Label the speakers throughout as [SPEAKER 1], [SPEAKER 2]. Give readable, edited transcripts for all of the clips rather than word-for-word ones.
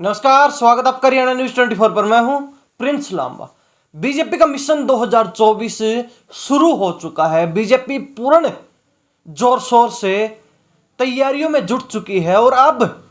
[SPEAKER 1] नमस्कार, स्वागत आपका हरियाणा न्यूज 24 पर। मैं हूं प्रिंस लांबा। बीजेपी का मिशन 2024 शुरू हो चुका है। बीजेपी पूर्ण जोर शोर से तैयारियों में जुट चुकी है और अब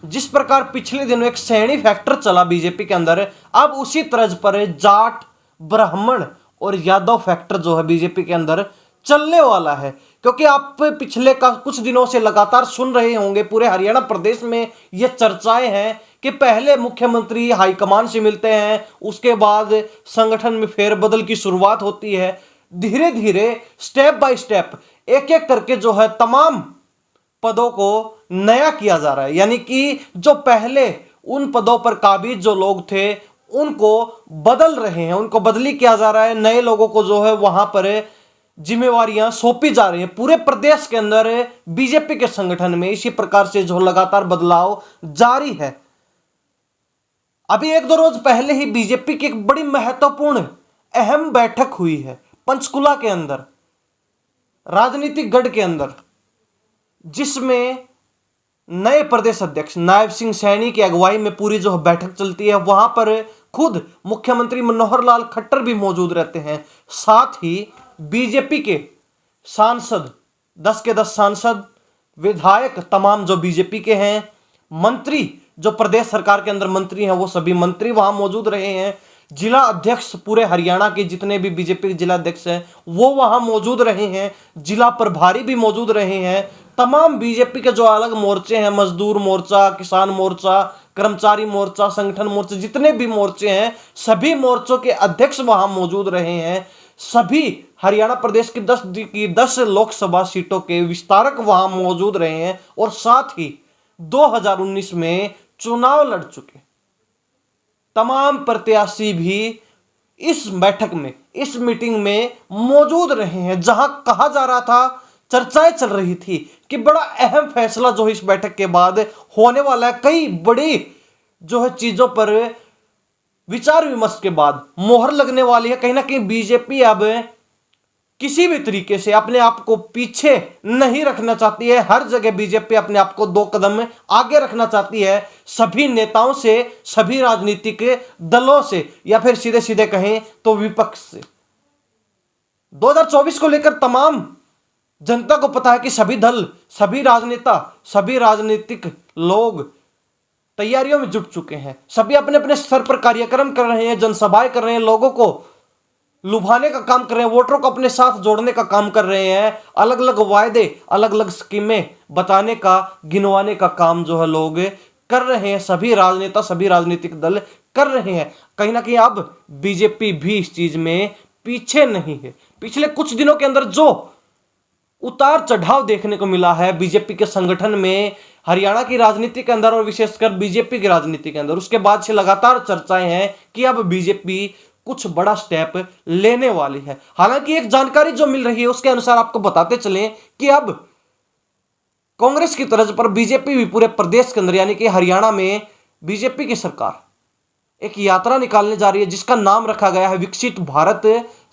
[SPEAKER 1] जिस प्रकार पिछले दिनों एक सैनी फैक्टर चला बीजेपी के अंदर, अब उसी तर्ज पर जाट, ब्राह्मण और यादव फैक्टर जो है बीजेपी के अंदर चलने वाला है। क्योंकि आप पिछले का कुछ दिनों से लगातार सुन रहे होंगे, पूरे हरियाणा प्रदेश में ये चर्चाएं हैं कि पहले मुख्यमंत्री हाईकमान से मिलते हैं, उसके बाद संगठन में फेरबदल की शुरुआत होती है। धीरे धीरे स्टेप बाय स्टेप एक एक करके जो है तमाम पदों को नया किया जा रहा है। यानी कि जो पहले उन पदों पर काबिज जो लोग थे उनको बदल रहे हैं, उनको बदली किया जा रहा है। नए लोगों को जो है वहां पर जिम्मेवारियां सौंपी जा रही हैं। पूरे प्रदेश के अंदर बीजेपी के संगठन में इसी प्रकार से जो लगातार बदलाव जारी है। अभी एक दो रोज पहले ही बीजेपी की एक बड़ी महत्वपूर्ण अहम बैठक हुई है पंचकुला के अंदर, राजनीतिक गढ़ के अंदर, जिसमें नए प्रदेश अध्यक्ष नायब सिंह सैनी की अगुवाई में पूरी जो बैठक चलती है। वहां पर खुद मुख्यमंत्री मनोहर लाल खट्टर भी मौजूद रहते हैं। साथ ही बीजेपी के सांसद 10 के 10 सांसद, विधायक तमाम जो बीजेपी के हैं, मंत्री जो प्रदेश सरकार के अंदर मंत्री हैं वो सभी मंत्री वहां मौजूद रहे हैं। जिला अध्यक्ष पूरे हरियाणा के जितने भी बीजेपी के जिला अध्यक्ष हैं वो वहां मौजूद रहे हैं। जिला प्रभारी भी मौजूद रहे हैं। तमाम बीजेपी के जो अलग मोर्चे हैं, मजदूर मोर्चा, किसान मोर्चा, कर्मचारी मोर्चा, संगठन मोर्चा, जितने भी मोर्चे हैं सभी मोर्चों के अध्यक्ष वहां मौजूद रहे हैं। सभी हरियाणा प्रदेश की 10 लोकसभा सीटों के विस्तारक वहां मौजूद रहे हैं और साथ ही 2019 में चुनाव लड़ चुके तमाम प्रत्याशी भी इस बैठक में, इस मीटिंग में मौजूद रहे हैं। जहां कहा जा रहा था, चर्चाएं चल रही थी कि बड़ा अहम फैसला जो है इस बैठक के बाद होने वाला है। कई बड़ी जो है चीजों पर विचार विमर्श के बाद मोहर लगने वाली है। कहीं ना कहीं बीजेपी अब किसी भी तरीके से अपने आप को पीछे नहीं रखना चाहती है। हर जगह बीजेपी अपने आप को 2 कदम आगे रखना चाहती है। सभी नेताओं से, सभी राजनीतिक दलों से, या फिर सीधे सीधे कहें तो विपक्ष से। 2024 को लेकर तमाम जनता को पता है कि सभी दल, सभी राजनेता, सभी राजनीतिक लोग तैयारियों में जुट चुके हैं। सभी अपने अपने स्तर पर कार्यक्रम कर रहे हैं, जनसभाएं कर रहे हैं, लोगों को लुभाने का काम कर रहे हैं, वोटरों को अपने साथ जोड़ने का काम कर रहे हैं। अलग अलग वायदे, अलग अलग स्कीमें बताने का, गिनवाने का काम जो है लोग कर रहे हैं। सभी राजनेता, सभी राजनीतिक दल कर रहे हैं। कहीं ना कहीं अब बीजेपी भी इस चीज में पीछे नहीं है। पिछले कुछ दिनों के अंदर जो उतार चढ़ाव देखने को मिला है बीजेपी के संगठन में, हरियाणा की राजनीति के अंदर और विशेषकर बीजेपी की राजनीति के अंदर, उसके बाद से लगातार चर्चाएं हैं कि अब बीजेपी कुछ बड़ा स्टेप लेने वाली है। हालांकि एक जानकारी जो मिल रही है उसके अनुसार आपको बताते चलें कि अब कांग्रेस की तर्ज पर बीजेपी भी पूरे प्रदेश के अंदर, यानी कि हरियाणा में बीजेपी की सरकार एक यात्रा निकालने जा रही है जिसका नाम रखा गया है विकसित भारत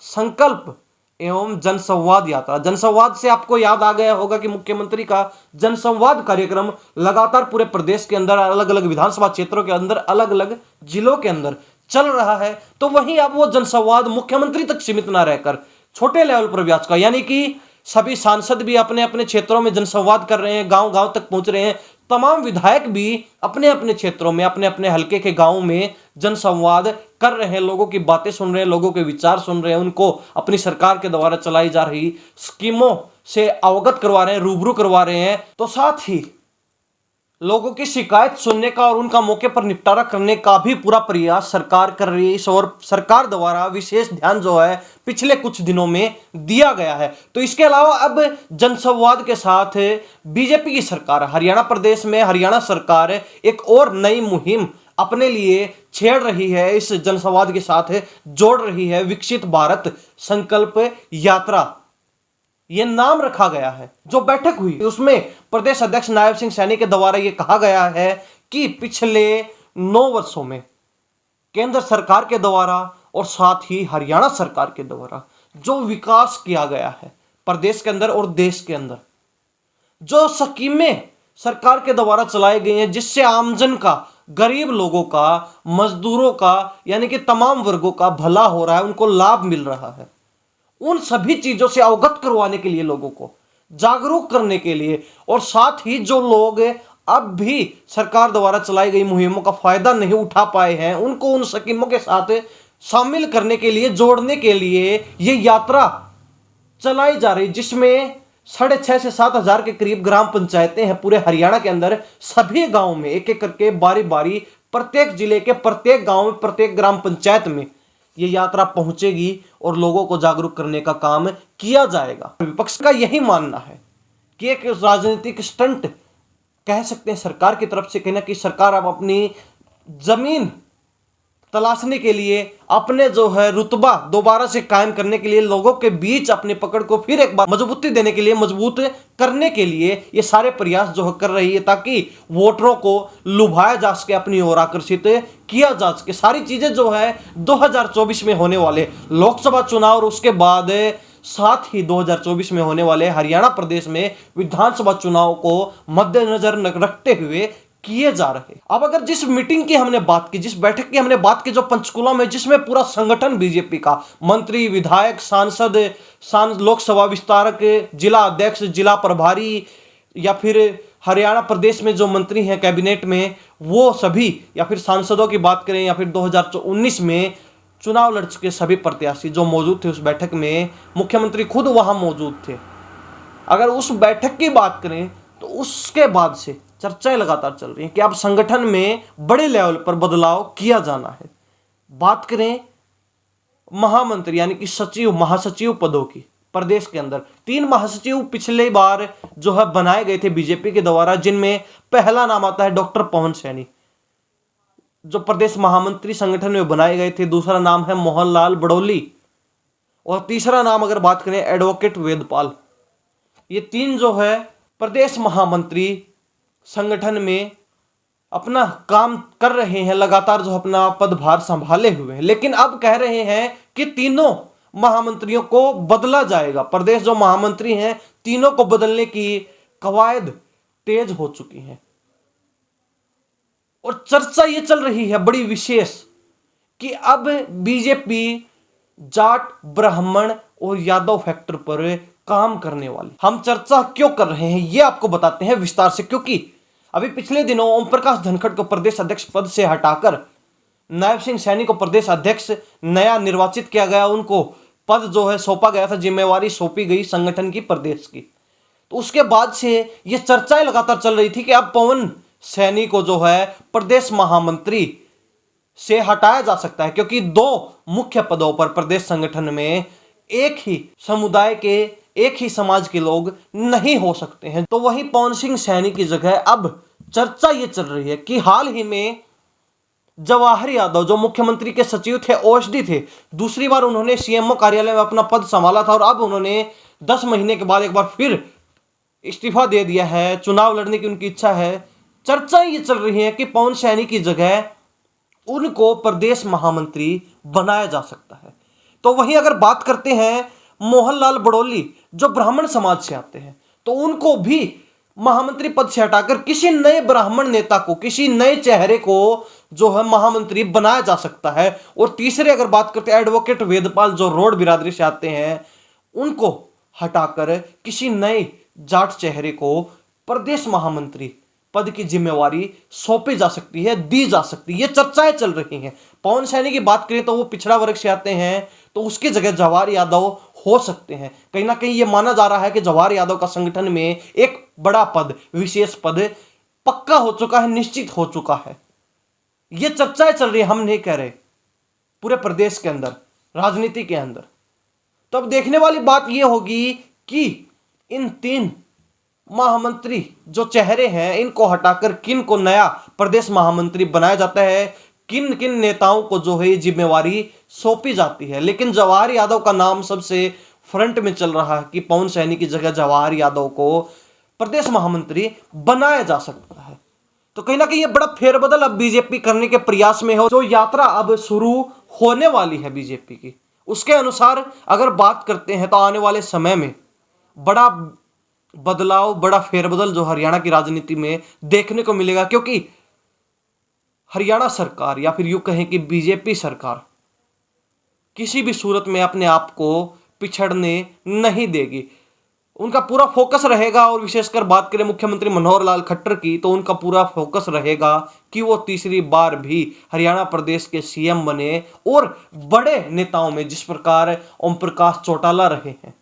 [SPEAKER 1] संकल्प एवं जनसंवाद यात्रा। जनसंवाद से आपको याद आ गया होगा कि मुख्यमंत्री का जनसंवाद कार्यक्रम लगातार पूरे प्रदेश के अंदर, अलग अलग विधानसभा क्षेत्रों के अंदर, अलग अलग जिलों के अंदर चल रहा है। तो वहीं अब वो जनसंवाद मुख्यमंत्री तक सीमित ना रहकर छोटे लेवल पर भी आज का, यानी कि सभी सांसद भी अपने अपने क्षेत्रों में जनसंवाद कर रहे हैं, गांव गांव तक पहुंच रहे हैं। तमाम विधायक भी अपने अपने क्षेत्रों में, अपने अपने हलके के गांव में जनसंवाद कर रहे हैं, लोगों की बातें सुन रहे हैं, लोगों के विचार सुन रहे हैं, उनको अपनी सरकार के द्वारा चलाई जा रही स्कीमों से अवगत करवा रहे हैं, रूबरू करवा रहे हैं। तो साथ ही लोगों की शिकायत सुनने का और उनका मौके पर निपटारा करने का भी पूरा प्रयास सरकार कर रही है। इस और सरकार द्वारा विशेष ध्यान जो है पिछले कुछ दिनों में दिया गया है। तो इसके अलावा अब जनसंवाद के साथ बीजेपी की सरकार हरियाणा प्रदेश में, हरियाणा सरकार एक और नई मुहिम अपने लिए छेड़ रही है। इस जनसंवाद के साथ जोड़ रही है विकसित भारत संकल्प यात्रा, यह नाम रखा गया है। जो बैठक हुई उसमें प्रदेश अध्यक्ष नायब सिंह सैनी के द्वारा यह कहा गया है कि पिछले 9 वर्षों में केंद्र सरकार के द्वारा और साथ ही हरियाणा सरकार के द्वारा जो विकास किया गया है प्रदेश के अंदर और देश के अंदर, जो स्कीमें सरकार के द्वारा चलाई गई हैं जिससे आमजन का गरीब लोगों का, मजदूरों का, यानी कि तमाम वर्गों का भला हो रहा है, उनको लाभ मिल रहा है। उन सभी चीजों से अवगत करवाने के लिए, लोगों को जागरूक करने के लिए, और साथ ही जो लोग अब भी सरकार द्वारा चलाई गई मुहिमों का फायदा नहीं उठा पाए हैं, उनको उन स्कीमों के साथ शामिल करने के लिए, जोड़ने के लिए ये यात्रा चलाई जा रही, जिसमें 6,500 से 7,000 के करीब ग्राम पंचायतें हैं पूरे हरियाणा के अंदर। सभी गांव में एक एक करके बारी बारी प्रत्येक जिले के प्रत्येक गांव में, प्रत्येक ग्राम पंचायत में ये यात्रा पहुंचेगी और लोगों को जागरूक करने का काम किया जाएगा। विपक्ष का यही मानना है कि एक राजनीतिक स्टंट कह सकते हैं सरकार की तरफ से, कहना कि सरकार अब अपनी जमीन तलाशने के लिए, अपने जो है रुतबा दोबारा से कायम करने के लिए, लोगों के बीच अपनी पकड़ को फिर एक बार मजबूती देने के लिए, मजबूत करने के लिए ये सारे प्रयास जो कर रही है, ताकि वोटरों को लुभाया जा सके, अपनी ओर आकर्षित किया जा सके। सारी चीजें जो है 2024 में होने वाले लोकसभा चुनाव और उसके बाद साथ ही 2024 में होने वाले हरियाणा प्रदेश में विधानसभा चुनाव को मद्देनजर रखते हुए किए जा रहे। अब अगर जिस मीटिंग की हमने बात की, जिस बैठक की हमने बात की, जो पंचकुला में, जिसमें पूरा संगठन बीजेपी का, मंत्री, विधायक, सांसद, लोकसभा विस्तारक, जिला अध्यक्ष, जिला प्रभारी, या फिर हरियाणा प्रदेश में जो मंत्री हैं कैबिनेट में, वो सभी, या फिर सांसदों की बात करें, या फिर 2019 में चुनाव लड़ चुके सभी प्रत्याशी जो मौजूद थे उस बैठक में, मुख्यमंत्री खुद वहां मौजूद थे। अगर उस बैठक की बात करें तो उसके बाद से चर्चाएं लगातार चल रही हैं कि अब संगठन में बड़े लेवल पर बदलाव किया जाना है। बात करें महामंत्री यानी कि सचिव, महासचिव पदों की, प्रदेश के अंदर 3 महासचिव पिछले बार जो है बनाए गए थे बीजेपी के द्वारा, जिनमें पहला नाम आता है डॉक्टर पवन सैनी, जो प्रदेश महामंत्री संगठन में बनाए गए थे। दूसरा नाम है मोहनलाल बड़ौली, और तीसरा नाम अगर बात करें एडवोकेट वेदपाल। ये 3 जो है प्रदेश महामंत्री संगठन में अपना काम कर रहे हैं, लगातार जो अपना पदभार संभाले हुए हैं। लेकिन अब कह रहे हैं कि तीनों महामंत्रियों को बदला जाएगा। प्रदेश जो महामंत्री हैं, तीनों को बदलने की कवायद तेज हो चुकी है, और चर्चा ये चल रही है बड़ी विशेष कि अब बीजेपी जाट, ब्राह्मण और यादव फैक्टर पर काम करने वाली। हम चर्चा क्यों कर रहे हैं ये आपको बताते हैं विस्तार से, क्योंकि अभी पिछले दिनों ओम प्रकाश धनखड़ को प्रदेश अध्यक्ष पद से हटाकर नायब सिंह सैनी को प्रदेश अध्यक्ष नया निर्वाचित किया गया। उनको पद जो है सौंपा गया था, जिम्मेवारी सौंपी गई संगठन की, प्रदेश की। तो उसके बाद से ये चर्चाएं लगातार चल रही थी कि अब पवन सैनी को जो है प्रदेश महामंत्री से हटाया जा सकता है, क्योंकि 2 मुख्य पदों पर प्रदेश संगठन में एक ही समुदाय के, एक ही समाज के लोग नहीं हो सकते हैं। तो वही पवन सिंह सैनी की जगह अब चर्चा ये चल रही है कि हाल ही में जवाहर यादव जो मुख्यमंत्री के सचिव थे, ओएसडी थे, दूसरी बार उन्होंने सीएमओ कार्यालय में अपना पद संभाला था, और अब उन्होंने 10 महीने के बाद एक बार फिर इस्तीफा दे दिया है। चुनाव लड़ने की उनकी इच्छा है। चर्चा ये चल रही है कि पवन सैनी की जगह उनको प्रदेश महामंत्री बनाया जा सकता है। तो वहीं अगर बात करते हैं मोहनलाल बड़ौली जो ब्राह्मण समाज से आते हैं, तो उनको भी महामंत्री पद से हटाकर किसी नए ब्राह्मण नेता को, किसी नए चेहरे को जो है महामंत्री बनाया जा सकता है। और तीसरे अगर बात करते हैं एडवोकेट वेदपाल जो रोड बिरादरी से आते हैं, उनको हटाकर किसी नए जाट चेहरे को प्रदेश महामंत्री पद की जिम्मेवारी सौंपी जा सकती है, दी जा सकती है। ये चर्चाएं चल रही हैं। पवन सैनी की बात करें तो वो पिछड़ा वर्ग से आते हैं, तो उसकी जगह जवाहर यादव हो सकते हैं। कहीं ना कहीं ये माना जा रहा है कि जवाहर यादव का संगठन में एक बड़ा पद, विशेष पद पक्का हो चुका है, निश्चित हो चुका है। ये चर्चाएं चल रही है, हम नहीं कह रहे, पूरे प्रदेश के अंदर, राजनीति के अंदर। तो अब देखने वाली बात यह होगी कि इन 3 महामंत्री जो चेहरे हैं, इनको हटाकर किन को नया प्रदेश महामंत्री बनाया जाता है, किन किन नेताओं को जो है जिम्मेवारी सौंपी जाती है। लेकिन जवाहर यादव का नाम सबसे फ्रंट में चल रहा है कि पवन सैनी की जगह जवाहर यादव को प्रदेश महामंत्री बनाया जा सकता है। तो कहीं ना कहीं ये बड़ा फेरबदल अब बीजेपी करने के प्रयास में हो। जो यात्रा अब शुरू होने वाली है बीजेपी की, उसके अनुसार अगर बात करते हैं तो आने वाले समय में बड़ा बदलाव, बड़ा फेरबदल जो हरियाणा की राजनीति में देखने को मिलेगा। क्योंकि हरियाणा सरकार या फिर यूं कहें कि बीजेपी सरकार किसी भी सूरत में अपने आप को पिछड़ने नहीं देगी। उनका पूरा फोकस रहेगा, और विशेषकर बात करें मुख्यमंत्री मनोहर लाल खट्टर की, तो उनका पूरा फोकस रहेगा कि वो तीसरी बार भी हरियाणा प्रदेश के सीएम बने, और बड़े नेताओं में जिस प्रकार ओम प्रकाश चौटाला रहे हैं,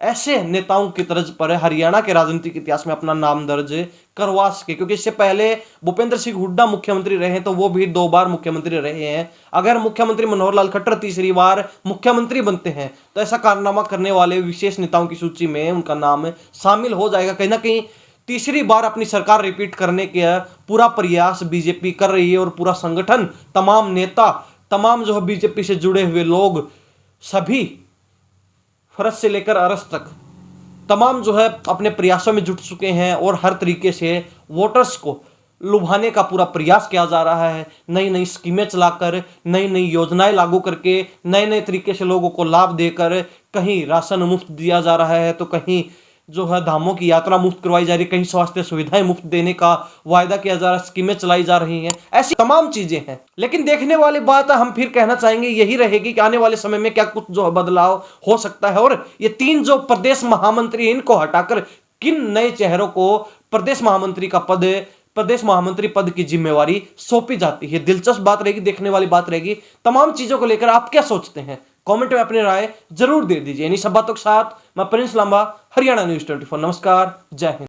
[SPEAKER 1] ऐसे नेताओं की तर्ज पर हरियाणा के राजनीतिक इतिहास में अपना नाम दर्ज करवा सके। क्योंकि इससे पहले भूपेंद्र सिंह हुड्डा मुख्यमंत्री रहे हैं, तो वो भी 2 बार मुख्यमंत्री रहे हैं। अगर मुख्यमंत्री मनोहर लाल खट्टर तीसरी बार मुख्यमंत्री बनते हैं, तो ऐसा कारनामा करने वाले विशेष नेताओं की सूची में उनका नाम शामिल हो जाएगा। कहीं ना कहीं तीसरी बार अपनी सरकार रिपीट करने का पूरा प्रयास बीजेपी कर रही है, और पूरा संगठन, तमाम नेता, तमाम जो है बीजेपी से जुड़े हुए लोग, सभी फरज से लेकर अरस तक तमाम जो है अपने प्रयासों में जुट चुके हैं, और हर तरीके से वोटर्स को लुभाने का पूरा प्रयास किया जा रहा है। नई नई स्कीमें चलाकर, नई नई योजनाएं लागू करके, नए नए तरीके से लोगों को लाभ देकर, कहीं राशन मुफ्त दिया जा रहा है, तो कहीं जो है धामों की यात्रा मुफ्त करवाई जा रही है, कहीं स्वास्थ्य सुविधाएं मुफ्त देने का वायदा किया जा रहा है, स्कीमें चलाई जा रही हैं, ऐसी तमाम चीजें हैं। लेकिन देखने वाली बात हम फिर कहना चाहेंगे यही रहेगी कि आने वाले समय में क्या कुछ जो है बदलाव हो सकता है, और ये 3 जो प्रदेश महामंत्री, इनको हटाकर किन नए चेहरों को प्रदेश महामंत्री पद की जिम्मेवारी सौंपी जाती है। दिलचस्प बात रहेगी, देखने वाली बात रहेगी। तमाम चीजों को लेकर आप क्या सोचते हैं, कमेंट में अपनी राय जरूर दे दीजिए। इन्हीं सब बातों के साथ मैं प्रिंस लांबा, हरियाणा न्यूज़ 24। नमस्कार, जय हिंद।